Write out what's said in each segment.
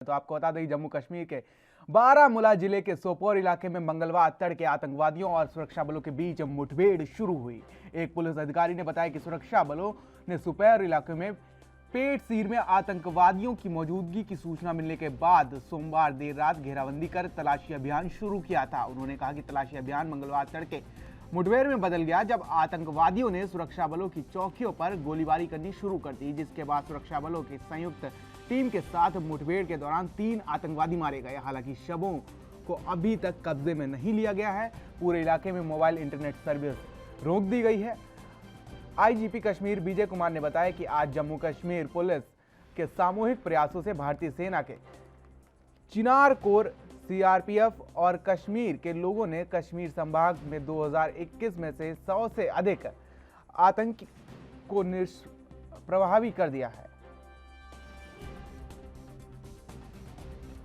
तो आपको बता दें जम्मू कश्मीर के बारामूला जिले के सोपोर इलाके में मंगलवार तड़के आतंकवादियों और सुरक्षा बलों के बीच मुठभेड़ शुरू हुई। एक पुलिस अधिकारी ने बताया कि सुरक्षा बलों ने सोपोर इलाके में पेट सीर में आतंकवादियों की मौजूदगी की सूचना मिलने के बाद सोमवार देर रात घेराबंदी कर तलाशी अभियान शुरू किया था। उन्होंने कहा कि तलाशी अभियान मंगलवार तड़के मुठभेड़ में बदल गया जब आतंकवादियों ने सुरक्षा बलों की चौकियों पर गोलीबारी करनी शुरू कर दी, जिसके बाद सुरक्षा बलों की संयुक्त टीम के साथ मुठभेड़ के दौरान 3 आतंकवादी मारे गए। हालांकि शवों को अभी तक कब्जे में नहीं लिया गया है। पूरे इलाके में मोबाइल इंटरनेट सर्विस रोक दी गई है। आईजीपी कश्मीर विजय कुमार ने बताया कि आज जम्मू कश्मीर पुलिस के सामूहिक प्रयासों से भारतीय सेना के चिनार कोर, सीआरपीएफ और कश्मीर के लोगों ने कश्मीर संभाग में 2021 में से 100 से अधिक आतंकी को प्रभावी कर दिया है।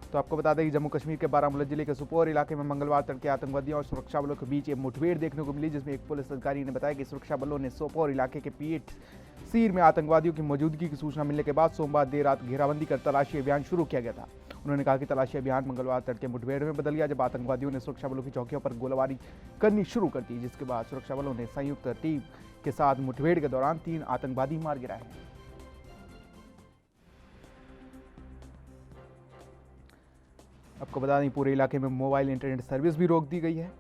तो आपको बता दें कि जम्मू कश्मीर के बारामूला जिले के सोपोर इलाके में मंगलवार तड़के आतंकवादियों और सुरक्षा बलों के बीच एक मुठभेड़ देखने को मिली, जिसमें एक पुलिस अधिकारी ने बताया कि सुरक्षा बलों ने सोपोर इलाके के पीठ सीर में आतंकवादियों की मौजूदगी की सूचना मिलने के बाद सोमवार देर रात घेराबंदी कर तलाशी अभियान शुरू किया गया था। उन्होंने कहा कि तलाशी अभियान मंगलवार तड़के मुठभेड़ में बदल गया जब आतंकवादियों ने सुरक्षा बलों की चौकियों पर गोलीबारी करनी शुरू कर दी, जिसके बाद सुरक्षा बलों ने संयुक्त टीम के साथ मुठभेड़ के दौरान 3 आतंकवादी मार गिराए हैं। आपको बता दें पूरे इलाके में मोबाइल इंटरनेट सर्विस भी रोक दी गई है।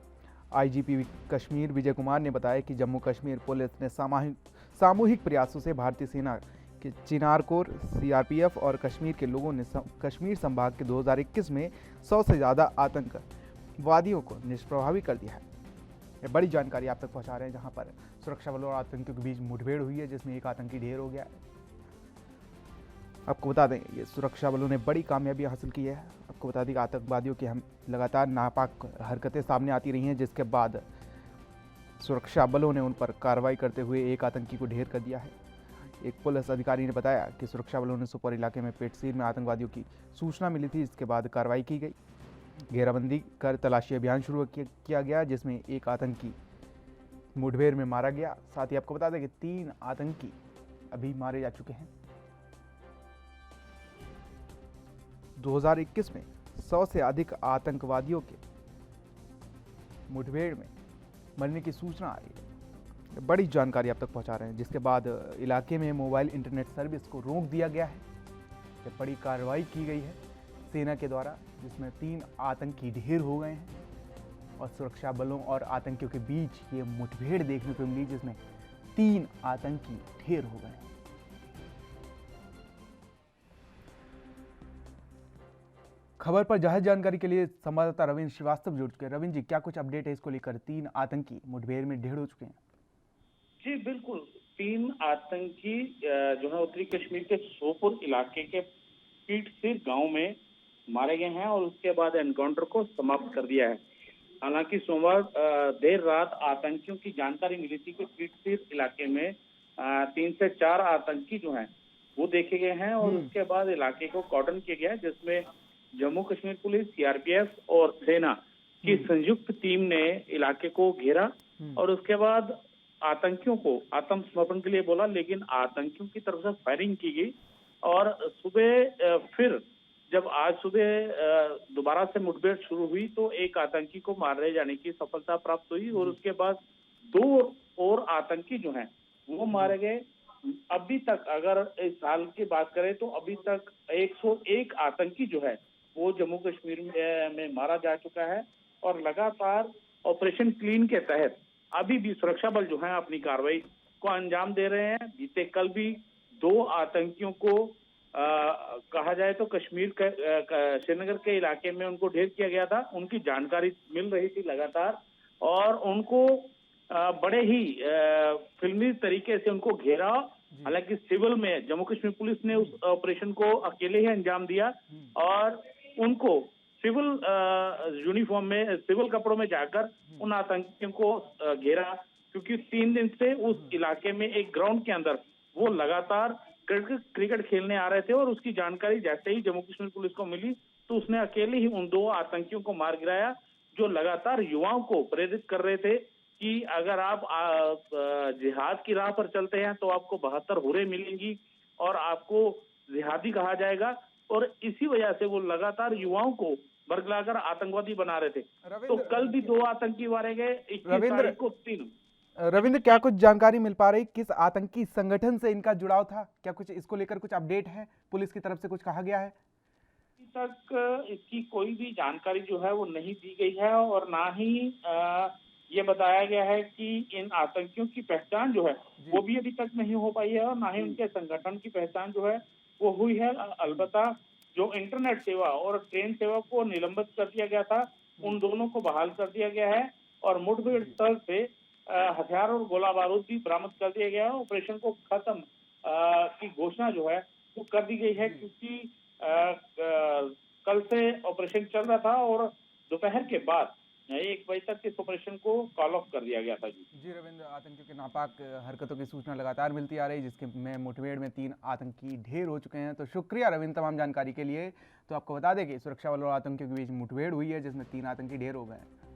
आईजीपी कश्मीर विजय कुमार ने बताया कि जम्मू कश्मीर पुलिस ने सामूहिक प्रयासों से भारतीय सेना के चिनार कोर, सीआरपीएफ और कश्मीर के लोगों ने कश्मीर संभाग के 2021 में 100 से ज़्यादा आतंकवादियों को निष्प्रभावी कर दिया है। ये बड़ी जानकारी आप तक पहुंचा रहे हैं, जहां पर सुरक्षा बलों और आतंकियों के बीच मुठभेड़ हुई है, जिसमें एक आतंकी ढेर हो गया है। आपको बता दें ये सुरक्षा बलों ने बड़ी कामयाबी हासिल की है। आपको बता दें कि आतंकवादियों की हम लगातार नापाक हरकतें सामने आती रही हैं, जिसके बाद सुरक्षा बलों ने उन पर कार्रवाई करते हुए एक आतंकी को ढेर कर दिया है। एक पुलिस अधिकारी ने बताया कि सुरक्षा बलों ने सोपोर इलाके में पेटसीर में आतंकवादियों की सूचना मिली थी, इसके बाद कार्रवाई की गई। घेराबंदी कर तलाशी अभियान शुरू किया गया, जिसमें एक आतंकी मुठभेड़ में मारा गया। साथ ही आपको बता दें कि 3 आतंकी अभी मारे जा चुके हैं। 2021 में 100 से अधिक आतंकवादियों के मुठभेड़ में मरने की सूचना आ रही है। बड़ी जानकारी आप तक पहुंचा रहे हैं, जिसके बाद इलाके में मोबाइल इंटरनेट सर्विस को रोक दिया गया है। ये बड़ी कार्रवाई की गई है सेना के द्वारा, जिसमें 3 आतंकी ढेर हो गए हैं और सुरक्षा बलों और आतंकियों के बीच ये मुठभेड़ देखने को मिली, जिसमें 3 आतंकी ढेर हो गए हैं। खबर पर ज्यादा जानकारी के लिए संवाददाता रविंद्र श्रीवास्तव जुड़ चुके हैं। रविंद्र जी, क्या कुछ अपडेट है इसको लेकर? 3 आतंकी मुठभेड़ में ढेर हो चुके हैं। जी बिल्कुल, 3 आतंकी जो है उत्तरी कश्मीर के सोपोर इलाके के पीटसीर गांव में मारे गए हैं और उसके बाद एनकाउंटर को समाप्त कर दिया है। हालांकि सोमवार देर रात आतंकियों की जानकारी मिली थी कि पीटसीर इलाके में 3 से 4 आतंकी जो हैं वो देखे गए हैं और उसके बाद इलाके को कॉर्डन किया गया है, जिसमें जम्मू कश्मीर पुलिस, सीआरपीएफ और सेना की संयुक्त टीम ने इलाके को घेरा और उसके बाद आतंकियों को आत्मसमर्पण के लिए बोला, लेकिन आतंकियों की तरफ से फायरिंग की गई और सुबह फिर जब आज सुबह दोबारा से मुठभेड़ शुरू हुई तो एक आतंकी को मारे जाने की सफलता प्राप्त हुई और उसके बाद 2 और आतंकी जो हैं वो मारे गए। अभी तक अगर इस साल की बात करें तो अभी तक 101 आतंकी जो है वो जम्मू कश्मीर में मारा जा चुका है और लगातार ऑपरेशन क्लीन के तहत अभी भी सुरक्षा बल जो है अपनी कार्रवाई को अंजाम दे रहे हैं। बीते कल भी 2 आतंकियों को कहा जाए तो कश्मीर श्रीनगर के इलाके में उनको ढेर किया गया था। उनकी जानकारी मिल रही थी लगातार और उनको बड़े ही फिल्मी तरीके से उनको घेरा। हालांकि सिविल में जम्मू कश्मीर पुलिस ने उस ऑपरेशन को अकेले ही अंजाम दिया और उनको सिविल यूनिफॉर्म में, सिविल कपड़ों में जाकर उन आतंकियों को घेरा, क्योंकि 3 दिन से उस इलाके में एक ग्राउंड के अंदर वो लगातार क्रिकेट खेलने आ रहे थे और उसकी जानकारी जैसे ही जम्मू कश्मीर पुलिस को मिली तो उसने अकेले ही उन 2 आतंकियों को मार गिराया, जो लगातार युवाओं को प्रेरित कर रहे थे कि अगर आप जिहाद की राह पर चलते हैं तो आपको 72 हुर्रें मिलेंगी और आपको जिहादी कहा जाएगा। और इसी वजह से वो लगातार युवाओं को बरगलाकर आतंकवादी बना रहे थे। तो रविंद्र कल भी 2 आतंकी मारे गए, 21 रविंद्र तारीख को 3। रविंद्र, क्या कुछ जानकारी मिल पा रही, किस आतंकी संगठन से इनका जुड़ाव था? क्या कुछ इसको लेकर कुछ अपडेट है? पुलिस की तरफ से कुछ कहा गया है? अभी तक इसकी कोई भी जानकारी जो है वो नहीं दी गई है और ना ही ये बताया गया है कि इन आतंकियों की पहचान जो है वो भी अभी तक नहीं हो पाई है और ना ही उनके संगठन की पहचान जो है वो हुई है। अलबत्ता जो इंटरनेट सेवा और ट्रेन सेवा को निलंबित कर दिया गया था, उन दोनों को बहाल कर दिया गया है और मुठभेड़ स्थल से हथियार और गोला बारूद भी बरामद कर दिया गया है। ऑपरेशन को खत्म की घोषणा जो है वो कर दी गई है, क्योंकि कल से ऑपरेशन चल रहा था और दोपहर के बाद 1 बजे तक इस ऑपरेशन को कॉल ऑफ कर दिया गया था। जी रविंद्र, आतंकियों के नापाक हरकतों की सूचना लगातार मिलती आ रही, जिसके में मुठभेड़ में 3 आतंकी ढेर हो चुके हैं। तो शुक्रिया रविंद्र तमाम जानकारी के लिए। तो आपको बता दें कि सुरक्षा बलों और आतंकियों के बीच मुठभेड़ हुई है, जिसमें 3 आतंकी ढेर हो गए हैं।